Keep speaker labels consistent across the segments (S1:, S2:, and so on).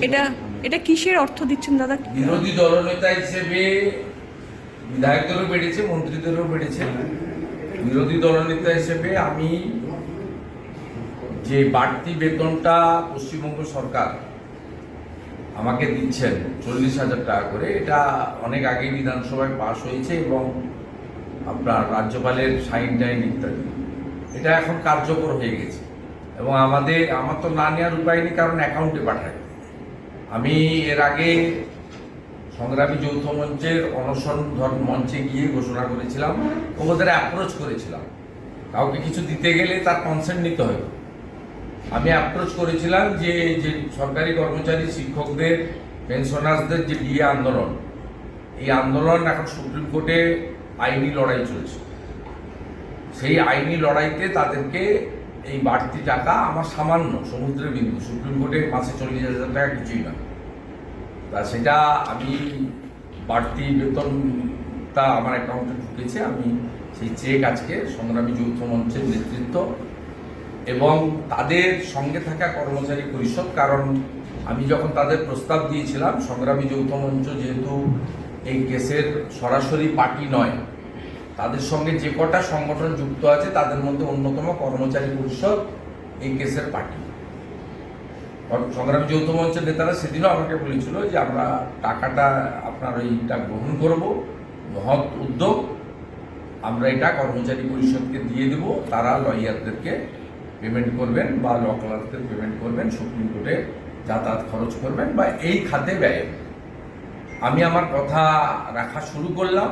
S1: এটা এটা কিসের অর্থ দিচ্ছেন দাদা?
S2: বিরোধী দলনেতা হিসেবে বিধায়কদেরও বেড়েছে, মন্ত্রীদেরও বেড়েছে। বিরোধী দলনেতা হিসেবে আমি যে বাড়তি বেতনটা পশ্চিমবঙ্গ সরকার আমাকে দিচ্ছেন 40,000 টাকা করে, এটা অনেক আগেই বিধানসভায় পাশ হয়েছে এবং আপনার রাজ্যপালের সাইন টাইন ইত্যাদি, এটা এখন কার্যকর হয়ে গেছে এবং আমার তো না নেওয়ার উপায় নেই, কারণ অ্যাকাউন্টে পাঠায়। আমি এর আগে সংগ্রামী যৌথ মঞ্চের অনশন মঞ্চে গিয়ে ঘোষণা করেছিলাম, ওদের অ্যাপ্রোচ করেছিলাম। কাউকে কিছু দিতে গেলে তার কনসেন্ট নিতে হয়। আমি অ্যাপ্রোচ করেছিলাম যে সরকারি কর্মচারী, শিক্ষকদের, পেনশনার্সদের যে ডিএ আন্দোলন, এই আন্দোলন এখন সুপ্রিম কোর্টে আইনি লড়াই চলছে। সেই আইনি লড়াইতে তাদেরকে এই বাড়তি টাকা, আমার সামান্য সমুদ্রের বিন্দু, সুপ্রিম কোর্টে মাসে 40,000 টাকা কিছুই না, তা সেটা আমি বাড়তি বেতনটা আমার অ্যাকাউন্টে ঢুকেছে। আমি সেই চেক আজকে সংগ্রামী যৌথ মঞ্চের নেতৃত্ব এবং তাদের সঙ্গে থাকা কর্মচারী পরিষদ, কারণ আমি যখন তাদের প্রস্তাব দিয়েছিলাম, সংগ্রামী যৌথ মঞ্চ যেহেতু এই কেসের সরাসরি পার্টি নয়, তাদের সঙ্গে যে কটা সংগঠন যুক্ত আছে তাদের মধ্যে অন্যতম কর্মচারী পরিষদ এই কেসের পার্টি। সংগ্রামী যৌথ মঞ্চের নেতারা সেদিনও আমাকে বলেছিল যে আমরা টাকাটা আপনার ওইটা গ্রহণ করব, মহৎ উদ্যোগ, আমরা এটা কর্মচারী পরিষদকে দিয়ে দেব, তারা লয়ারদেরকে পেমেন্ট করবেন বা ল ক্লার্কদের পেমেন্ট করবেন, সুপ্রিম কোর্টে যাতায়াত খরচ করবেন বা এই খাতে ব্যয়। আমি আমার কথা রাখা শুরু করলাম।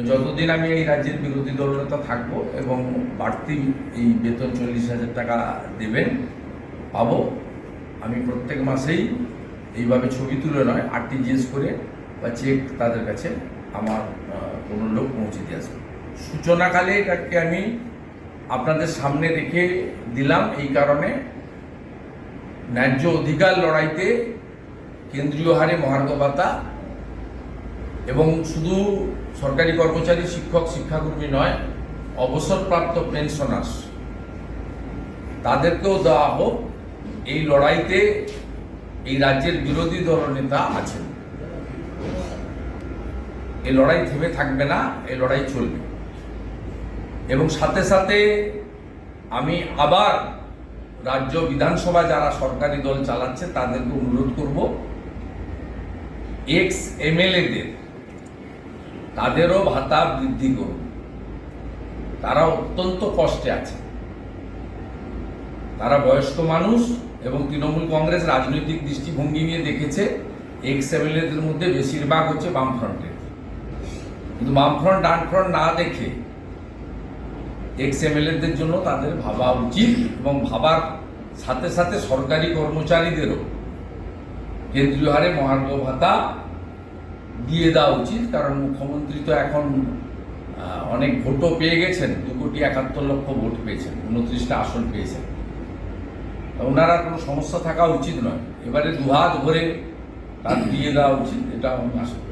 S2: যতদিন আমি এই রাজ্যের বিরোধী দলনেতা থাকবো এবং বাড়তি এই বেতন 40,000 টাকা দেবেন পাবো, আমি প্রত্যেক মাসেই এইভাবে ছবি তুলে নয়, আরটিজিএস করে বা চেক তাদের কাছে আমার কোনো লোক পৌঁছে দিয়ে আসবে। সূচনাকালে এটাকে আমি আপনাদের সামনে রেখে দিলাম এই কারণে, ন্যায্য অধিকার লড়াইতে কেন্দ্রীয় হারে মহার্ঘ ভাতা এবং শুধু সরকারি কর্মচারী, শিক্ষক, শিক্ষাকর্মী নয়, অবসরপ্রাপ্ত পেনশনার্স তাদেরকেও দেওয়া হোক। এই লড়াইতে এই রাজ্যের বিরোধী দলনেতা আছেন, এই লড়াই থেমে থাকবে না, এই লড়াই চলবে। এবং সাথে সাথে আমি আবার রাজ্য বিধানসভা যারা সরকারি দল চালাচ্ছে তাদেরকে অনুরোধ করব, এক্স এমএলএদের তাদেরও ভাতা বৃদ্ধি করুন। তারা অত্যন্ত কষ্টে আছে, তারা বয়স্ক মানুষ এবং তৃণমূল কংগ্রেস রাজনৈতিক দৃষ্টিভঙ্গি নিয়ে দেখেছে এক্স এমএলএদের মধ্যে বেশিরভাগ হচ্ছে বামফ্রন্টের, কিন্তু বামফ্রন্ট ডানফ্রন্ট না দেখে এক্স এমএলএদের জন্য তাদের ভাবা উচিত এবং ভাবার সাথে সাথে সরকারি কর্মচারীদেরও কেন্দ্রীয় হারে মহার্ঘ ভাতা দিয়ে দেওয়া উচিত। কারণ মুখ্যমন্ত্রী তো এখন অনেক ভোটও পেয়ে গেছেন, 2,71,00,000 ভোট পেয়েছেন, 29টা আসন পেয়েছেন, ওনারা কোনো সমস্যা থাকা উচিত নয়। এবারে দুহাত ভরে তার দিয়ে দেওয়া উচিত, এটা আমি আশা করি।